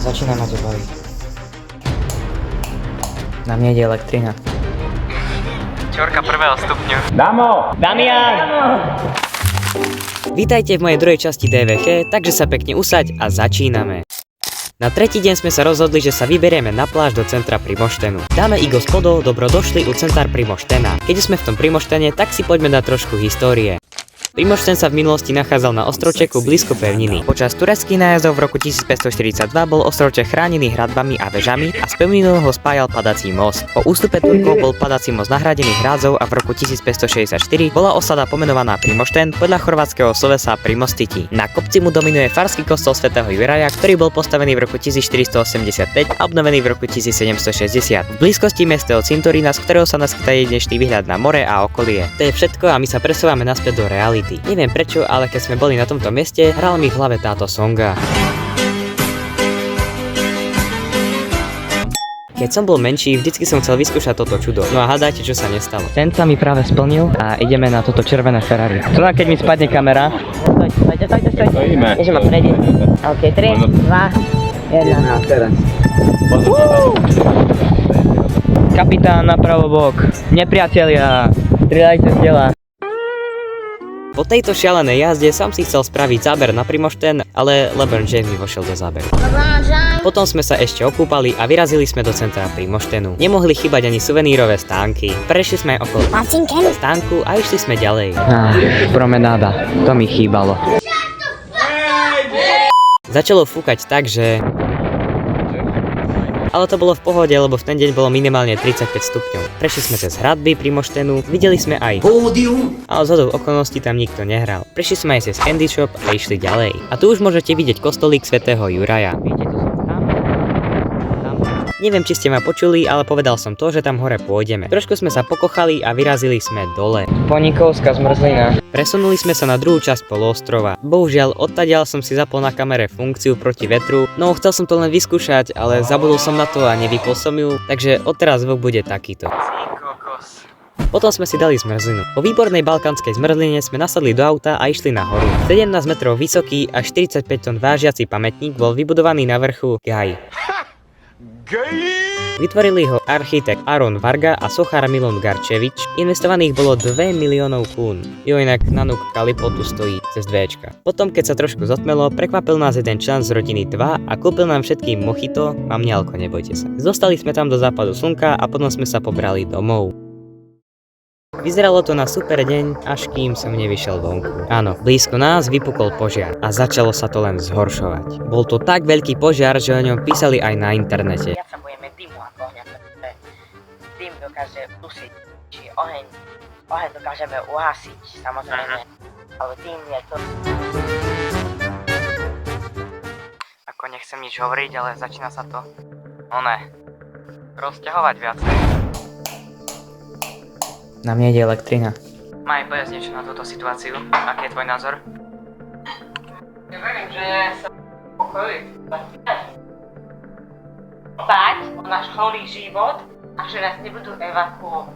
Začína ma to baviť. Na mne ide elektrina. Čorka prvého stupňa. Damo! Damian! Vítajte v mojej druhej časti DVG, takže sa pekne usaď a začíname. Na tretí deň sme sa rozhodli, že sa vyberieme na pláž do centra Primoštenu. Dáme i gospodo, dobrodošli u centár Primoštena. Keď sme v tom Primoštene, tak si poďme dať trošku histórie. Primošten sa v minulosti nachádzal na ostročeku blízko pevniny. Počas tureckých nájazdov v roku 1542 bol ostroček chránený hradbami a vežami a z pevninu ho spájal padací most. Po ústupe Turkov bol padací most nahradený hrádzou a v roku 1564 bola osada pomenovaná Primošten podľa chorvátskeho slovesa Primostiti. Na kopci mu dominuje farský kostol svätého Juraja, ktorý bol postavený v roku 1485 a obnovený v roku 1760. V blízkosti mestského cintorína, z ktorého sa naskytá jedinečný výhľad na more a okolie. To je všetko a my sa presúvame naspäť do reality. Neviem prečo, ale keď sme boli na tomto mieste, hrala mi v hlave táto songa. Keď som bol menší, vždycky som chcel vyskúšať toto čudo. No a hádajte, čo sa nestalo. Ten sa mi práve splnil a ideme na toto červené Ferrari. Čo keď mi spadne kamera? Stojte. Ideme prejde. OK, 3, 2, 1. A teraz. Kapitán na pravobok. Nepriatelia, strieľajte z diela. Po tejto šialenej jazde som si chcel spraviť záber na Primošten, ale LeBron James mi vošiel do záberu. Potom sme sa ešte okúpali a vyrazili sme do centra Primoštenu. Nemohli chýbať ani suvenírové stánky. Prešli sme okolo stánku a išli sme ďalej. Promenáda, to mi chýbalo. Začalo fúkať tak, že... Ale to bolo v pohode, lebo v ten deň bolo minimálne 35 stupňov. Prešli sme cez hradby Primoštenu, videli sme aj pódium, ale zhodou okolností tam nikto nehral. Prešli sme aj cez Candy Shop a išli ďalej. A tu už môžete vidieť kostolík svätého Juraja. Vidíte, to som tam. Neviem, či ste ma počuli, ale povedal som to, že tam hore pôjdeme. Trošku sme sa pokochali a vyrazili sme dole. Ponikovská zmrzlina. Presunuli sme sa na druhú časť poloostrova. Bohužiaľ, odtadiaľ som si zapol na kamere funkciu proti vetru, no chcel som to len vyskúšať, ale zabudol som na to a nevypol som ju, takže odteraz zvuk bude takýto. Potom sme si dali zmrzlinu. Po výbornej balkánskej zmrzline sme nasadli do auta a išli nahoru. 17 metrov vysoký a 45 tón vážiaci pamätník bol vybudovaný na vrchu Gaj. Vytvorili ho architekt Aron Varga a sochár Milan Garčevič. Investovaných bolo 2 miliónov kún. Jo, inak Nanuk Kalipo tu stojí cez dvéčka. Potom, keď sa trošku zotmelo, prekvapil nás jeden člen z rodiny 2 a kúpil nám všetkým mojito a mňalko, nebojte sa. Zostali sme tam do západu slnka a potom sme sa pobrali domov. Vyzeralo to na super deň, až kým som nevyšiel vonku. Áno, blízko nás vypukol požiar a začalo sa to len zhoršovať. Bol to tak veľký požiar, že o ňom písali aj na internete. Ja sa bojíme dymu ako ohňa, pretože dym dokáže dusiť, či oheň dokážeme uhasiť, samozrejme, ale dym je to... Ako nechcem nič hovoriť, ale začína sa to... rozťahovať viacej. Na mne ide elektrina. Maj, povedz niečo na túto situáciu. Aký je tvoj názor? Ja verím, že sa pokojí. Spať o náš holý život a že nás nebudú evakuovať.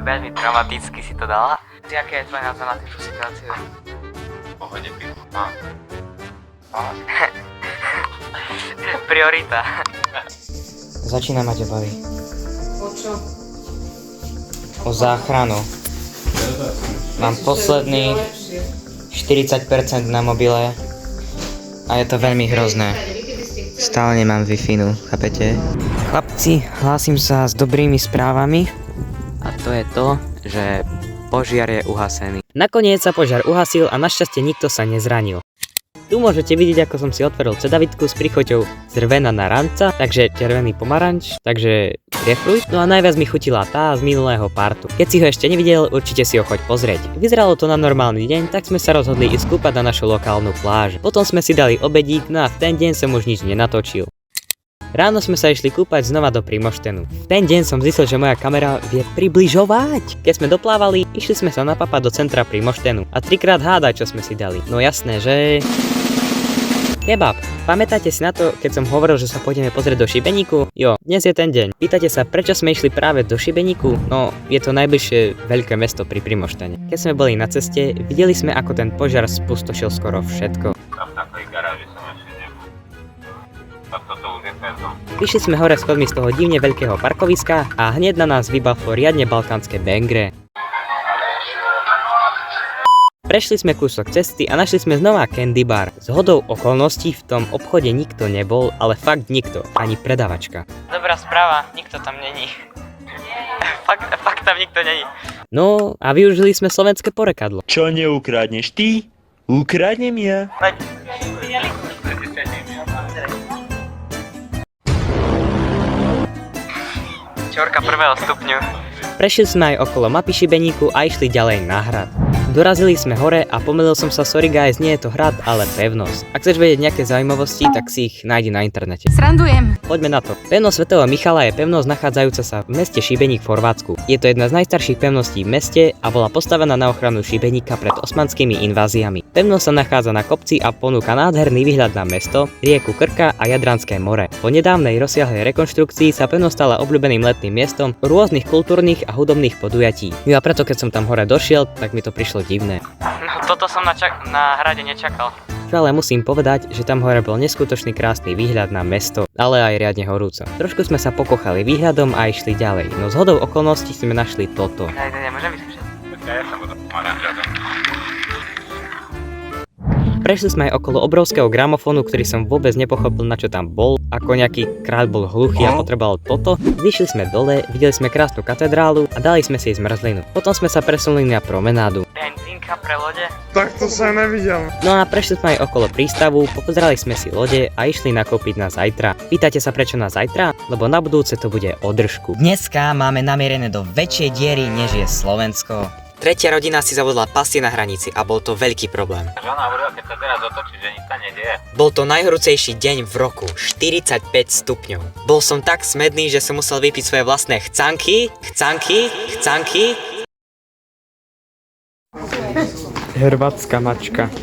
Veľmi dramaticky si to dala. Aký je tvoj názor na túto situáciu? Pohode pivo. Priorita. Začína ma to baviť. O čo? O záchranu. Mám posledný 40% na mobile a je to veľmi hrozné. Stále nemám Wi-Fi, chápete? Chlapci, hlásim sa s dobrými správami a to je to, že požiar je uhasený. Nakoniec sa požiar uhasil a našťastie nikto sa nezranil. Tu môžete vidieť, ako som si otvoril cedavitku s príchuťou červená naranča, takže červený pomaranč, takže grapefruit. No a najviac mi chutila tá z minulého partu. Keď si ho ešte nevidel, určite si ho choď pozrieť. Vyzeralo to na normálny deň, tak sme sa rozhodli ísť kúpať na našu lokálnu pláž. Potom sme si dali obedík, no a v ten deň som už nič nenatočil. Ráno sme sa išli kúpať znova do Primoštenu. V ten deň som zistil, že moja kamera vie približovať. Keď sme doplávali, išli sme sa napapať do centra Primoštenu a 3-krát hádaj, čo sme si dali. No jasné, že... Kebab. Pamätáte si na to, keď som hovoril, že sa pôjdeme pozrieť do Šibeníku? Jo, dnes je ten deň. Pýtate sa, prečo sme išli práve do Šibeníku? No, je to najbližšie veľké mesto pri Primoštene. Keď sme boli na ceste, videli sme, ako ten požiar spustošil skoro všetko. Tam v takej garáži som ešte nebol. Prišli sme hore schodmi z toho divne veľkého parkoviska a hneď na nás vybaflo riadne balkánske bangre. Prešli sme kúsok cesty a našli sme znova candy bar. Zhodou okolností v tom obchode nikto nebol, ale fakt nikto, ani predavačka. Dobrá správa, nikto tam není. Fakt tam nikto není. No a využili sme slovenské porekadlo. Čo neukradneš ty, ukradnem ja. Čorka prvého stupňu. Prešli sme aj okolo mapy šibeníku a išli ďalej na hrad. Dorazili sme hore a pomýlil som sa, sorry guys, nie je to hrad, ale pevnosť. Ak chceš vedieť nejaké zaujímavosti, tak si ich nájdi na internete. Srandujem. Poďme na to. Pevnosť svätého Michala je pevnosť nachádzajúca sa v meste Šibeník v Chorvátsku. Je to jedna z najstarších pevností v meste a bola postavená na ochranu Šibeníka pred osmanskými inváziami. Pevnosť sa nachádza na kopci a ponúka nádherný výhľad na mesto, rieku Krka a Jadranské more. Po nedávnej rozsiahlej rekonštrukcii sa pevnosť stala obľúbeným letným miestom rôznych kultúrnych a hudobných podujatí. No a preto keď som tam hore došiel, tak mi to prišlo divné. No toto som na hrade nečakal. Ale musím povedať, že tam hore bol neskutočný krásny výhľad na mesto, ale aj riadne horúco. Trošku sme sa pokochali výhľadom a išli ďalej, no zhodou okolností sme našli toto. Môžem vyskúšať. Ja sa budem oranžovať. Prešli sme aj okolo obrovského gramofónu, ktorý som vôbec nepochopil, na čo tam bol, ako nejaký kráľ bol hluchý a potreboval toto. Vyšli sme dole, videli sme krásnu katedrálu a dali sme si zmrzlinu. Potom sme sa presunuli na promenádu. Benzínka pre lode. No a prešli sme aj okolo prístavu, popozerali sme si lode a išli nakúpiť na zajtra. Pýtate sa prečo na zajtra? Lebo na budúce to bude o držku. Dneska máme namierené do väčšej diery, než je Slovensko. Tretia rodina si zavodla pasy na hranici a bol to veľký problém. Žona hovorila, keď sa teraz otočí, že nič sa nedieje. Bol to najhorúcejší deň v roku, 45 stupňov. Bol som tak smedný, že som musel vypiť svoje vlastné chcanky. Hrvatská mačka.